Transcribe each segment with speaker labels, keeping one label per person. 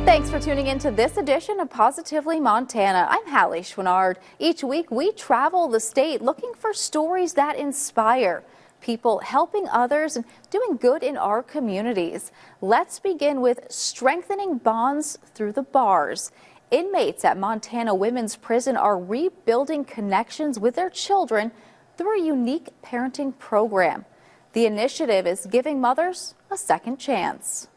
Speaker 1: Thanks for tuning in to this edition of Positively Montana. I'm Hallie Schwinnard. Each week we travel the state looking for stories that inspire people, helping others and doing good in our communities. Let's begin with strengthening bonds through the bars. Inmates at Montana Women's Prison are rebuilding connections with their children through a unique parenting program. The initiative is giving mothers a second chance.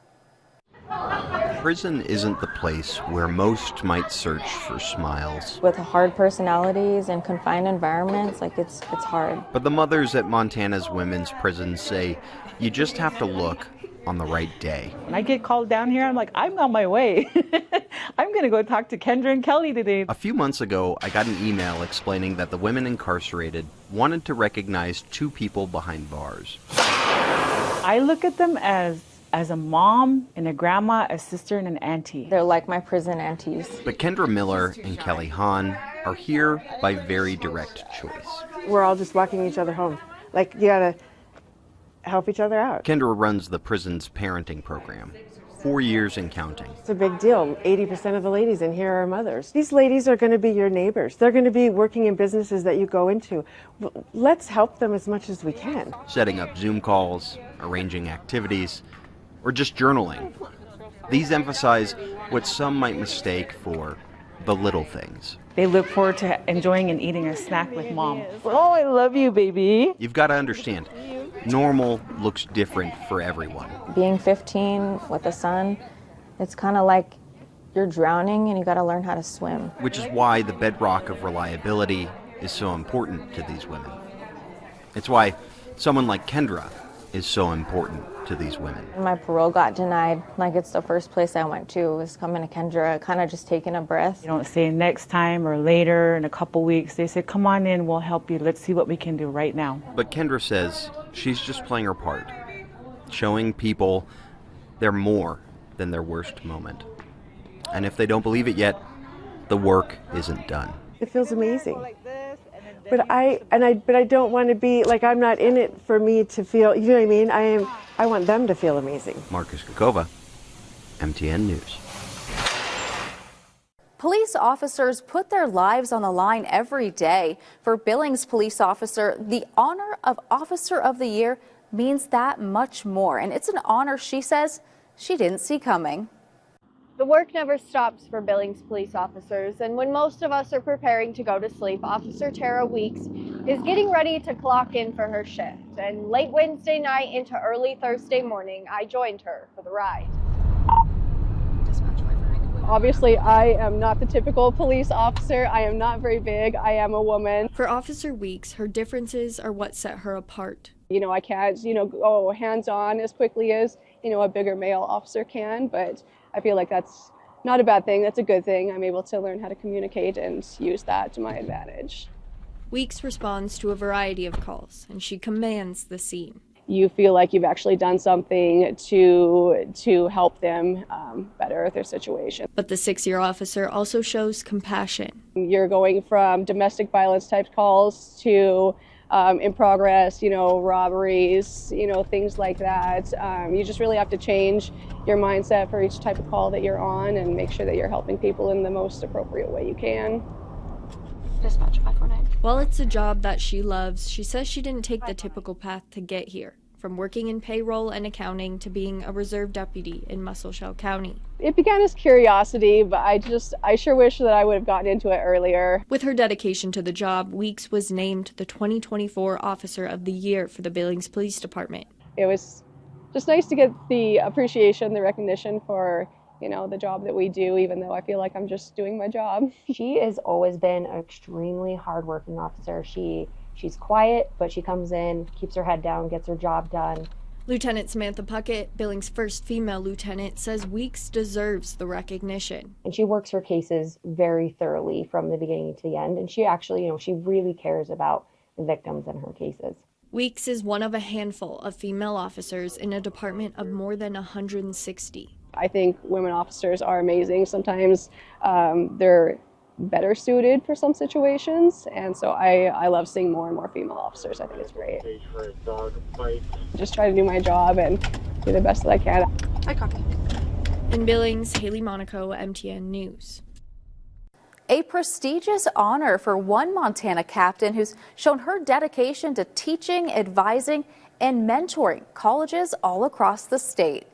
Speaker 2: Prison isn't the place where most might search for smiles.
Speaker 3: With hard personalities and confined environments, it's hard.
Speaker 2: But the mothers at Montana's women's prison say you just have to look on the right day.
Speaker 4: When I get called down here, I'm like, I'm on my way. I'm going to go talk to Kendra and Kelly today.
Speaker 2: A few months ago, I got an email explaining that the women incarcerated wanted to recognize two people behind bars.
Speaker 4: I look at them as a mom and a grandma, a sister and an auntie.
Speaker 3: They're like my prison aunties.
Speaker 2: But Kendra Miller and Kelly Hahn are here by very direct choice.
Speaker 5: We're all just walking each other home. Like, you gotta help each other out.
Speaker 2: Kendra runs the prison's parenting program, 4 years and counting.
Speaker 5: It's a big deal. 80% of the ladies in here are mothers. These ladies are going to be your neighbors. They're going to be working in businesses that you go into. Let's help them as much as we can.
Speaker 2: Setting up Zoom calls, arranging activities, or just journaling. These emphasize what some might mistake for the little things.
Speaker 4: They look forward to enjoying and eating a snack with mom. Oh, I love you, baby.
Speaker 2: You've got to understand, normal looks different for everyone.
Speaker 3: Being 15 with a son, it's kind of like you're drowning and you got to learn how to swim.
Speaker 2: Which is why the bedrock of reliability is so important to these women. It's why someone like Kendra is so important to these women.
Speaker 3: My parole got denied. It's the first place I went to was coming to Kendra, kind of just taking a breath.
Speaker 4: You don't say next time or later in a couple weeks. They say, come on in, we'll help you. Let's see what we can do right now.
Speaker 2: But Kendra says she's just playing her part, showing people they're more than their worst moment. And if they don't believe it yet, the work isn't done.
Speaker 5: It feels amazing. But I don't want to be like, I'm not in it for me to feel, you know what I mean? I want them to feel amazing.
Speaker 2: Marcus Kakova, MTN News.
Speaker 1: Police officers put their lives on the line every day. For Billings police officer, the honor of Officer of the Year means that much more. And it's an honor she says she didn't see coming.
Speaker 6: The work never stops for Billings police officers, and when most of us are preparing to go to sleep, Officer Tara Weeks is getting ready to clock in for her shift. And late Wednesday night into early Thursday morning, I joined her for the ride. Obviously, I am not the typical police officer. I am not very big. I am a woman.
Speaker 7: For Officer Weeks, her differences are what set her apart.
Speaker 6: I can't, go hands-on as quickly as, a bigger male officer can, but I feel like that's not a bad thing. That's a good thing. I'm able to learn how to communicate and use that to my advantage.
Speaker 7: Weeks responds to a variety of calls, and she commands the scene.
Speaker 6: You feel like you've actually done something to help them better their situation.
Speaker 7: But the 6-year officer also shows compassion.
Speaker 6: You're going from domestic violence type calls to in progress, robberies, things like that. You just really have to change your mindset for each type of call that you're on and make sure that you're helping people in the most appropriate way you can.
Speaker 7: Dispatch 549. While it's a job that she loves, she says she didn't take the typical path to get here. From working in payroll and accounting to being a reserve deputy in Musselshell County.
Speaker 6: It began as curiosity, but I sure wish that I would have gotten into it earlier.
Speaker 7: With her dedication to the job, Weeks was named the 2024 Officer of the Year for the Billings Police Department.
Speaker 6: It was just nice to get the appreciation, the recognition for, the job that we do, even though I feel like I'm just doing my job.
Speaker 8: She has always been an extremely hardworking officer. She's quiet, but she comes in, keeps her head down, gets her job done.
Speaker 7: Lieutenant Samantha Puckett, Billings' first female lieutenant, says Weeks deserves the recognition.
Speaker 8: And she works her cases very thoroughly from the beginning to the end. And she actually, she really cares about the victims in her cases.
Speaker 7: Weeks is one of a handful of female officers in a department of more than 160.
Speaker 6: I think women officers are amazing. Sometimes they're better suited for some situations, and so I love seeing more and more female officers. I think it's great. Just try to do my job and do the best that I can.
Speaker 7: I copy. In Billings, Haley Monaco, MTN News.
Speaker 1: A prestigious honor for one Montana captain who's shown her dedication to teaching, advising, and mentoring colleges all across the state.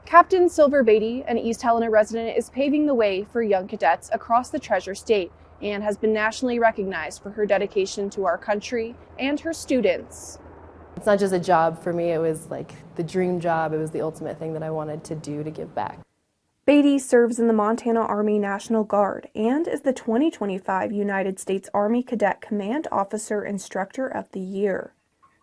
Speaker 9: Captain Silver Beatty, an East Helena resident, is paving the way for young cadets across the Treasure State and has been nationally recognized for her dedication to our country and her students.
Speaker 10: It's not just a job for me, it was like the dream job. It was the ultimate thing that I wanted to do to give back.
Speaker 9: Beatty serves in the Montana Army National Guard and is the 2025 United States Army Cadet Command Officer Instructor of the Year.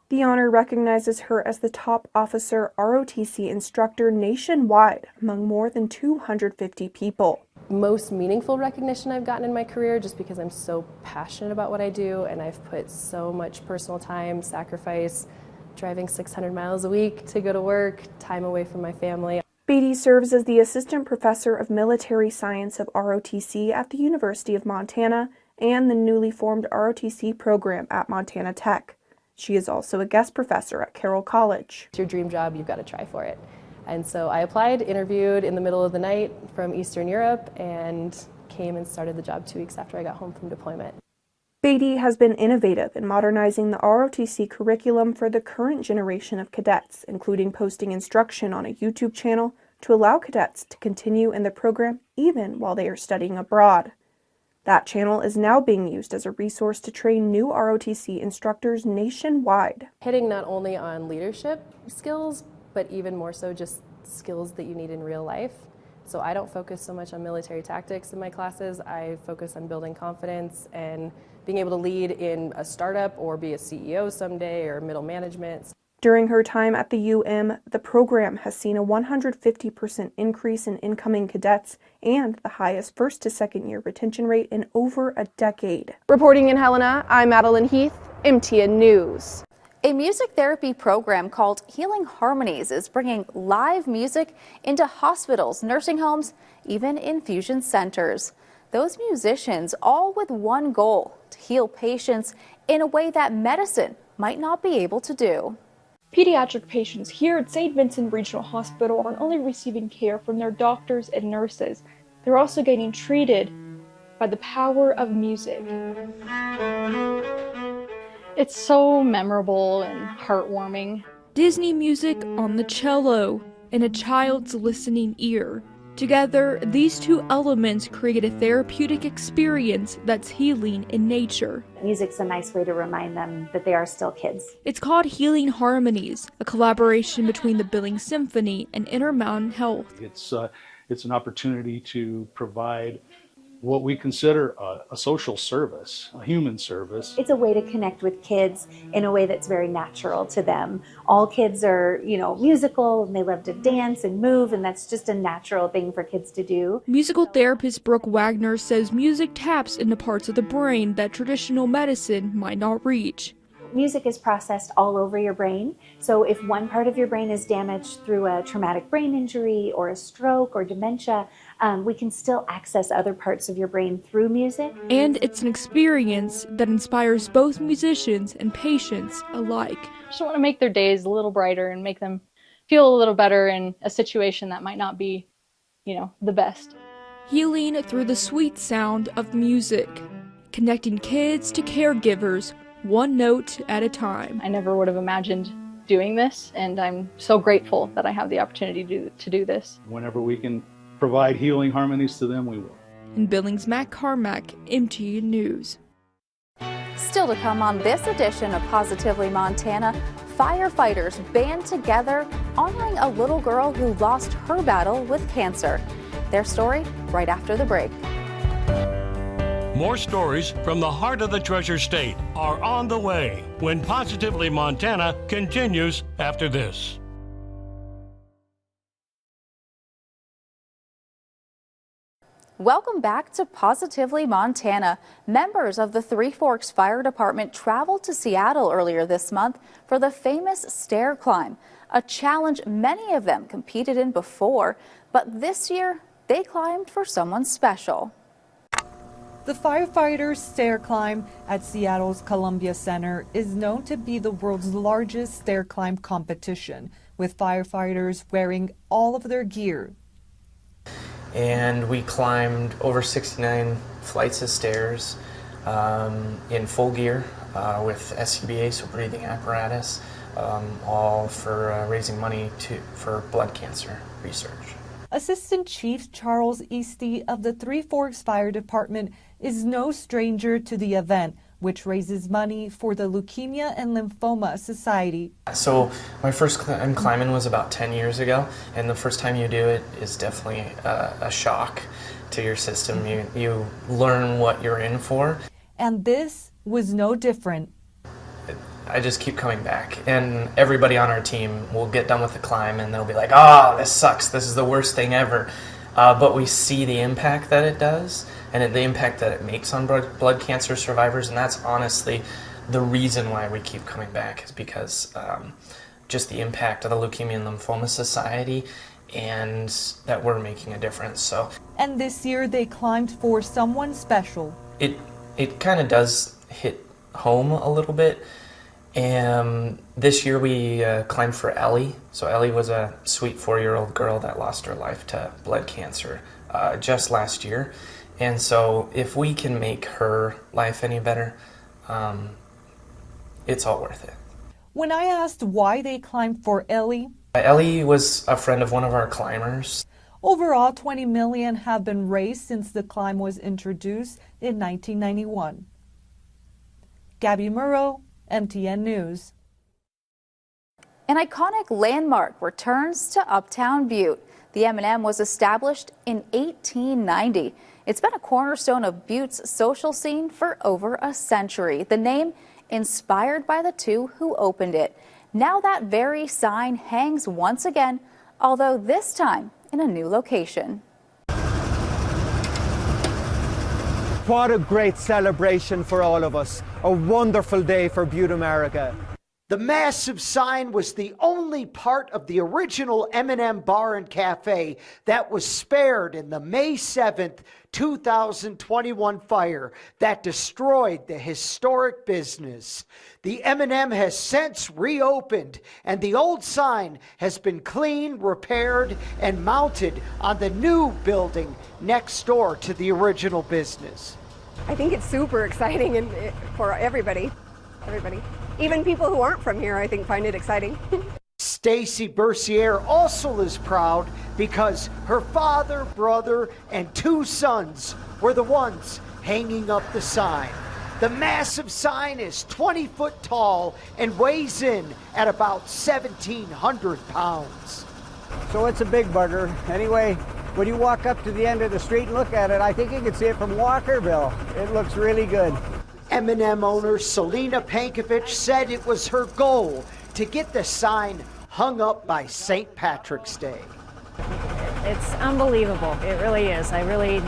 Speaker 9: The honor recognizes her as the top officer ROTC instructor nationwide among more than 250 people.
Speaker 10: Most meaningful recognition I've gotten in my career, just because I'm so passionate about what I do and I've put so much personal time, sacrifice, driving 600 miles a week to go to work, time away from my family.
Speaker 9: Beatty serves as the Assistant Professor of Military Science of ROTC at the University of Montana and the newly formed ROTC program at Montana Tech. She is also a guest professor at Carroll College.
Speaker 10: It's your dream job, you've got to try for it. And so I applied, interviewed in the middle of the night from Eastern Europe, and came and started the job 2 weeks after I got home from deployment.
Speaker 9: Beatty has been innovative in modernizing the ROTC curriculum for the current generation of cadets, including posting instruction on a YouTube channel to allow cadets to continue in the program even while they are studying abroad. That channel is now being used as a resource to train new ROTC instructors nationwide.
Speaker 10: Hitting not only on leadership skills, but even more so just skills that you need in real life. So I don't focus so much on military tactics in my classes. I focus on building confidence and being able to lead in a startup or be a CEO someday or middle management.
Speaker 9: During her time at the UM, the program has seen a 150% increase in incoming cadets and the highest first to second year retention rate in over a decade. Reporting in Helena, I'm Madeline Heath, MTN News.
Speaker 1: A music therapy program called Healing Harmonies is bringing live music into hospitals, nursing homes, even infusion centers. Those musicians, all with one goal, to heal patients in a way that medicine might not be able to do.
Speaker 11: Pediatric patients here at St. Vincent Regional Hospital aren't only receiving care from their doctors and nurses, they're also getting treated by the power of music.
Speaker 12: It's so memorable and heartwarming.
Speaker 13: Disney music on the cello and a child's listening ear. Together, these two elements create a therapeutic experience that's healing in nature.
Speaker 14: Music's a nice way to remind them that they are still kids.
Speaker 13: It's called Healing Harmonies, a collaboration between the Billings Symphony and Intermountain Health.
Speaker 15: It's an opportunity to provide what we consider a social service, a human service.
Speaker 14: It's a way to connect with kids in a way that's very natural to them. All kids are, musical, and they love to dance and move, and that's just a natural thing for kids to do.
Speaker 13: Musical therapist Brooke Wagner says music taps into parts of the brain that traditional medicine might not reach.
Speaker 14: Music is processed all over your brain, so if one part of your brain is damaged through a traumatic brain injury or a stroke or dementia, we can still access other parts of your brain through music.
Speaker 13: And it's an experience that inspires both musicians and patients alike.
Speaker 12: Just want to make their days a little brighter and make them feel a little better in a situation that might not be, the best.
Speaker 13: Healing through the sweet sound of music, connecting kids to caregivers, one note at a time.
Speaker 12: I never would have imagined doing this, and I'm so grateful that I have the opportunity to do this.
Speaker 15: Whenever we can provide healing harmonies to them, we will.
Speaker 13: In Billings, Matt Carmack, MTN News.
Speaker 1: Still to come on this edition of Positively Montana, firefighters band together honoring a little girl who lost her battle with cancer. Their story right after the break.
Speaker 16: More stories from the heart of the Treasure State are on the way when Positively Montana continues after this.
Speaker 1: Welcome back to Positively Montana. Members of the Three Forks Fire Department traveled to Seattle earlier this month for the famous stair climb, a challenge many of them competed in before, but this year they climbed for someone special.
Speaker 17: The firefighters' stair climb at Seattle's Columbia Center is known to be the world's largest stair climb competition, with firefighters wearing all of their gear.
Speaker 18: and we climbed over 69 flights of stairs in full gear with SCBA, so breathing apparatus, all for raising money for blood cancer research.
Speaker 17: Assistant Chief Charles Easty of the Three Forks Fire Department is no stranger to the event, which raises money for the Leukemia and Lymphoma Society.
Speaker 18: So my first time climbing was about 10 years ago, and the first time you do it is definitely a shock to your system. You learn what you're in for.
Speaker 17: And this was no different.
Speaker 18: I just keep coming back, and everybody on our team will get done with the climb and they'll be like, oh, this sucks, this is the worst thing ever. But we see the impact that it does and the impact that it makes on blood cancer survivors, and that's honestly the reason why we keep coming back, is because just the impact of the Leukemia and Lymphoma Society and that we're making a difference. So,
Speaker 17: and this year they climbed for someone special.
Speaker 18: It kind of does hit home a little bit. And this year we climbed for Ellie. So Ellie was a sweet 4-year-old girl that lost her life to blood cancer just last year. And so if we can make her life any better, it's all worth it.
Speaker 17: When I asked why they climbed for Ellie,
Speaker 18: Ellie was a friend of one of our climbers.
Speaker 17: Overall, $20 million have been raised since the climb was introduced in 1991. Gabby Murrow, MTN News.
Speaker 1: An iconic landmark returns to Uptown Butte. The M&M was established in 1890. It's been a cornerstone of Butte's social scene for over a century. The name inspired by the two who opened it. Now that very sign hangs once again, although this time in a new location.
Speaker 19: What a great celebration for all of us. A wonderful day for Butte, America.
Speaker 20: The massive sign was the only part of the original M&M Bar and Cafe that was spared in the May 7th, 2021 fire that destroyed the historic business. The M&M has since reopened, and the old sign has been cleaned, repaired, and mounted on the new building next door to the original business.
Speaker 21: I think it's super exciting and for everybody. Even people who aren't from here, I think, find it exciting.
Speaker 20: Stacy Bercier also is proud because her father, brother, and 2 sons were the ones hanging up the sign. The massive sign is 20 foot tall and weighs in at about 1,700 pounds.
Speaker 19: So it's a big bugger. Anyway, when you walk up to the end of the street and look at it, I think you can see it from Walkerville. It looks really good.
Speaker 20: M&M owner Selena Pankovich said it was her goal to get the sign hung up by St. Patrick's Day.
Speaker 22: It's unbelievable. It really is. I really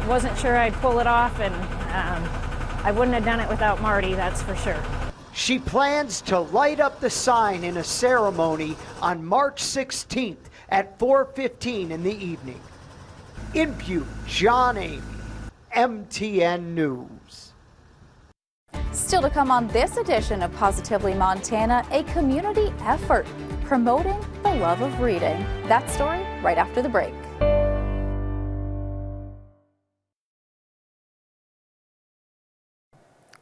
Speaker 22: wasn't sure I'd pull it off, and I wouldn't have done it without Marty, that's for sure.
Speaker 20: She plans to light up the sign in a ceremony on March 16th at 4:15 in the evening. In Butte, John Amy, MTN News.
Speaker 1: Still to come on this edition of Positively Montana, a community effort promoting the love of reading. That story right after the break.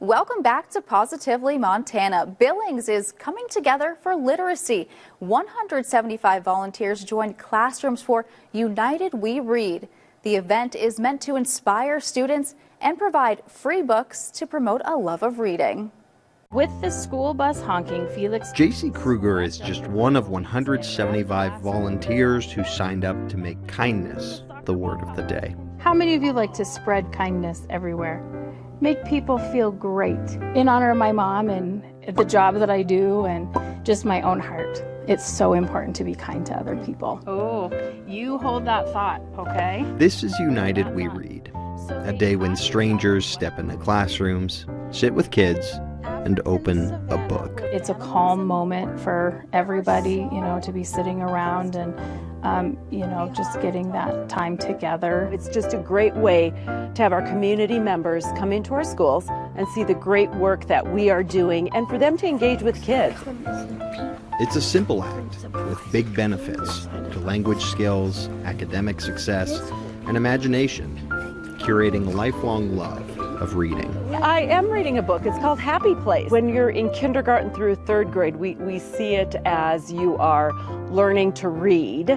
Speaker 1: Welcome back to Positively Montana. Billings is coming together for literacy. 175 volunteers joined classrooms for United We Read. The event is meant to inspire students and provide free books to promote a love of reading.
Speaker 23: With the school bus honking, Felix...
Speaker 2: JC Kruger is just one of 175 volunteers who signed up to make kindness the word of the day.
Speaker 12: How many of you like to spread kindness everywhere? Make people feel great. In honor of my mom and the job that I do and just my own heart, it's so important to be kind to other people.
Speaker 23: Oh, you hold that thought, okay?
Speaker 2: This is United We Read, a day when strangers step into classrooms, sit with kids, and open a book.
Speaker 12: It's a calm moment for everybody, to be sitting around and, just getting that time together.
Speaker 3: It's just a great way to have our community members come into our schools and see the great work that we are doing and for them to engage with kids.
Speaker 2: It's a simple act with big benefits to language skills, academic success, and imagination, curating a lifelong love of reading.
Speaker 3: I am reading a book. It's called Happy Place. When you're in kindergarten through third grade, we see it as you are learning to read.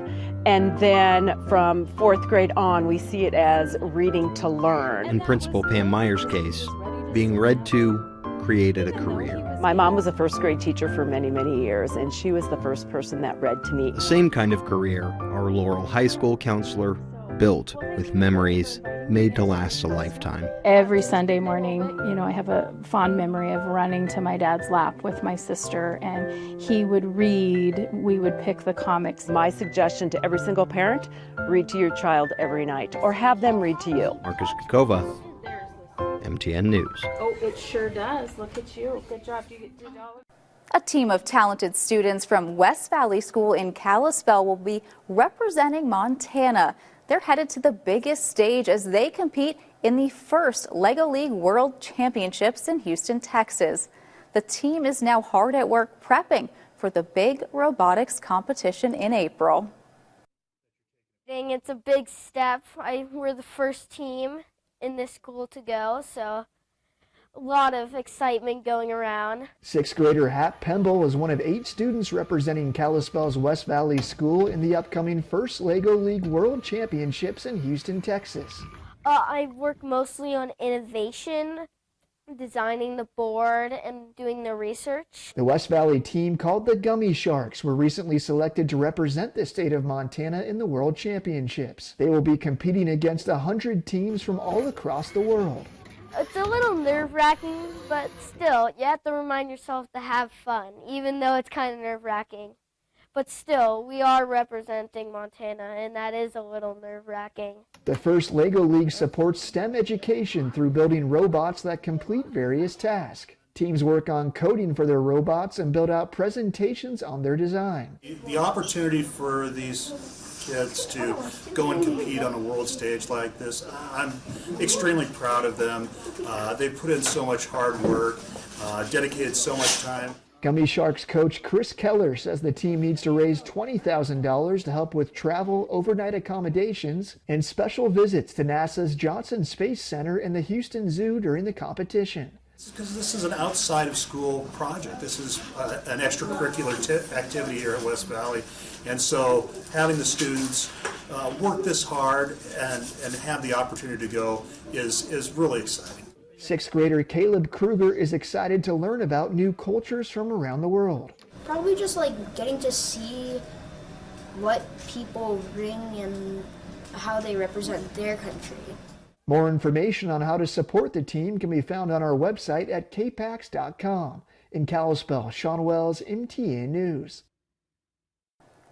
Speaker 3: And then from fourth grade on, we see it as reading to learn.
Speaker 2: In Principal Pam Meyer's case, being read to created a career.
Speaker 3: My mom was a first grade teacher for many, many years, and she was the first person that read to me.
Speaker 2: The same kind of career our Laurel High School counselor built with memories made to last a lifetime.
Speaker 12: Every Sunday morning, I have a fond memory of running to my dad's lap with my sister, and he would read, we would pick the comics.
Speaker 3: My suggestion to every single parent, read to your child every night, or have them read to you.
Speaker 2: Marcus Kakova, MTN News.
Speaker 23: Oh, it sure does. Look at you. Good job. Do you get $2?
Speaker 1: A team of talented students from West Valley School in Kalispell will be representing Montana. They're headed to the biggest stage as they compete in the first LEGO League World Championships in Houston, Texas. The team is now hard at work prepping for the big robotics competition in April.
Speaker 4: It's a big step. We're the first team in this school to go, so a lot of excitement going around.
Speaker 5: Sixth grader Hap Pemble is one of 8 students representing Kalispell's West Valley School in the upcoming first LEGO League World Championships in Houston, Texas.
Speaker 4: I work mostly on innovation, designing the board, and doing the research.
Speaker 5: The West Valley team, called the Gummy Sharks, were recently selected to represent the state of Montana in the World Championships. They will be competing against 100 teams from all across the world.
Speaker 4: It's a little nerve-wracking, but still, you have to remind yourself to have fun, even though it's kind of nerve-wracking. But still, we are representing Montana, and that is a little nerve-wracking.
Speaker 5: The first LEGO League supports STEM education through building robots that complete various tasks. Teams work on coding for their robots and build out presentations on their design.
Speaker 24: The opportunity for these kids to go and compete on a world stage like this, I'm extremely proud of them. They put in so much hard work, dedicated so much time.
Speaker 5: Gummy Sharks coach Chris Keller says the team needs to raise $20,000 to help with travel, overnight accommodations, and special visits to NASA's Johnson Space Center and the Houston Zoo during the competition.
Speaker 24: Because this is an outside of school project. This is an extracurricular activity here at West Valley. And so having the students work this hard and have the opportunity to go is really exciting.
Speaker 5: Sixth grader Caleb Kruger is excited to learn about new cultures from around the world.
Speaker 25: Probably just getting to see what people bring and how they represent their country.
Speaker 5: More information on how to support the team can be found on our website at kpax.com. In Kalispell, Sean Wells, MTN News.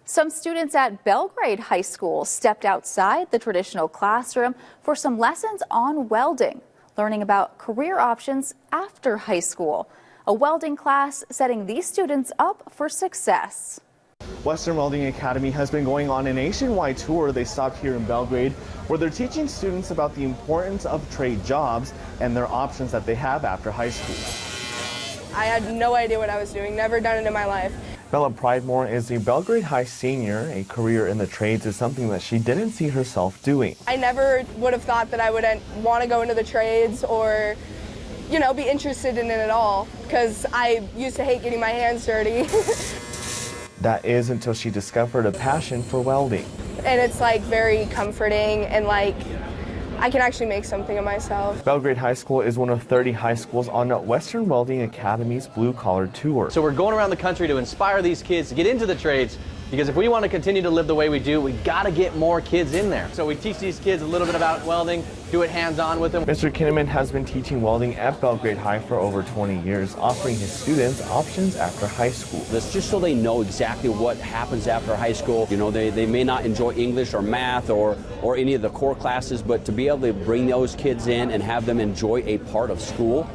Speaker 1: Some students at Belgrade High School stepped outside the traditional classroom for some lessons on welding, learning about career options after high school. A welding class setting these students up for success.
Speaker 26: Western Welding Academy has been going on a nationwide tour. They stopped here in Belgrade, where they're teaching students about the importance of trade jobs and their options that they have after high school.
Speaker 27: I had no idea what I was doing, never done it in my life.
Speaker 26: Bella Pridemore is a Belgrade High senior. A career in the trades is something that she didn't see herself doing.
Speaker 27: I never would have thought that I would want to go into the trades or, be interested in it at all, because I used to hate getting my hands dirty.
Speaker 26: That is until she discovered a passion for welding.
Speaker 27: And it's very comforting and I can actually make something of myself.
Speaker 26: Belgrade High School is one of 30 high schools on Western Welding Academy's Blue Collar Tour.
Speaker 28: So we're going around the country to inspire these kids to get into the trades
Speaker 6: Because if we want to continue to live the way we do, we got to get more kids in there. So we teach these kids a little bit about welding, do it hands-on with them.
Speaker 26: Mr. Kinnaman has been teaching welding at Belgrade High for over 20 years, offering his students options after high school.
Speaker 7: That's just so they know exactly what happens after high school. You know, they may not enjoy English or math or any of the core classes, but to be able to bring those kids in and have them enjoy a part of school,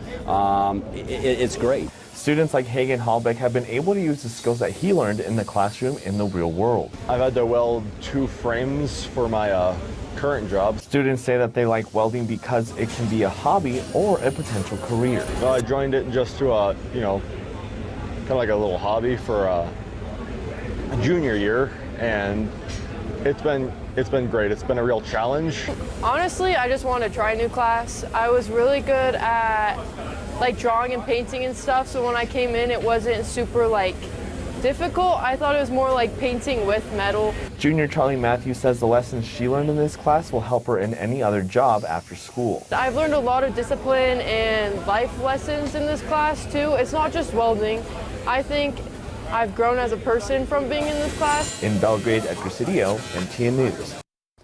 Speaker 7: it's great.
Speaker 26: Students like Hagen Hallbeck have been able to use the skills that he learned in the classroom in the real world.
Speaker 8: I've had to weld 2 frames for my current job.
Speaker 26: Students say that they like welding because it can be a hobby or a potential career.
Speaker 8: I joined it just to, you know, kind of like a little hobby for a junior year, and it's been great. It's been a real challenge.
Speaker 9: Honestly, I just want to try a new class. I was really good at like drawing and painting and stuff, so when I came in it wasn't super like difficult. I thought it was more like painting with metal.
Speaker 26: Junior Charlie Matthews says the lessons she learned in this class will help her in any other job after school.
Speaker 9: I've learned a lot of discipline and life lessons in this class too. It's not just welding. I think I've grown as a person from being in this class.
Speaker 26: In Belgrade, Edgar Cedillo, MTN News.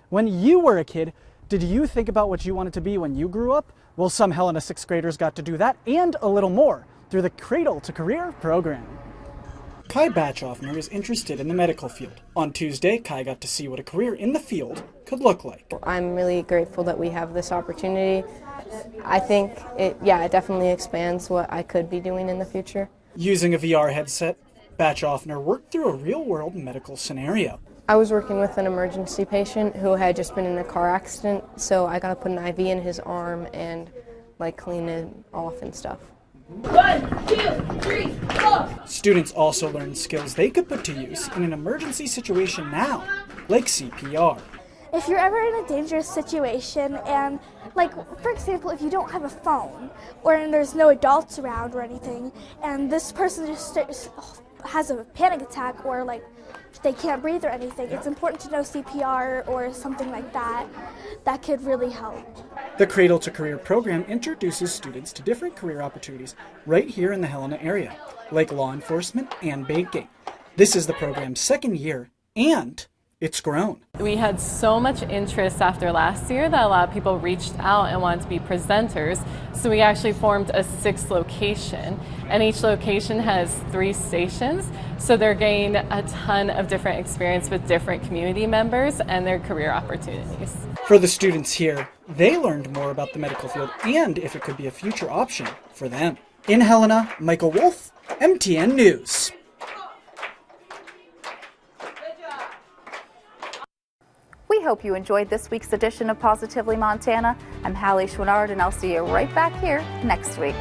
Speaker 9: When you were a kid, did you think about what you wanted to be when you grew up? Well, some Helena 6th graders got to do that and a little more through the Cradle to Career program. Kai Batchoffner is interested in the medical field. On Tuesday, Kai got to see what a career in the field could look like.
Speaker 10: I'm really grateful that we have this opportunity. I think it definitely expands what I could be doing in the future.
Speaker 9: Using a VR headset, Batchoffner worked through a real-world medical scenario.
Speaker 10: I was working with an emergency patient who had just been in a car accident, so I got to put an IV in his arm and like clean it off and stuff.
Speaker 9: 1, 2, 3, 4. Students also learned skills they could put to use in an emergency situation now, like CPR.
Speaker 11: If you're ever in a dangerous situation and, like, for example, if you don't have a phone or there's no adults around or anything, and this person just has a panic attack or, like, they can't breathe or anything, it's important to know CPR or something like that. That could really help.
Speaker 9: The Cradle to Career program introduces students to different career opportunities right here in the Helena area, like law enforcement and banking. This is the program's 2nd year, and it's grown.
Speaker 14: We had so much interest after last year that a lot of people reached out and wanted to be presenters. So we actually formed a 6th location, and each location has 3 stations. So they're getting a ton of different experience with different community members and their career opportunities.
Speaker 9: For the students here, they learned more about the medical field and if it could be a future option for them. In Helena, Michael Wolf, MTN News.
Speaker 1: We hope you enjoyed this week's edition of Positively Montana. I'm Hallie Schwinnard, and I'll see you right back here next week.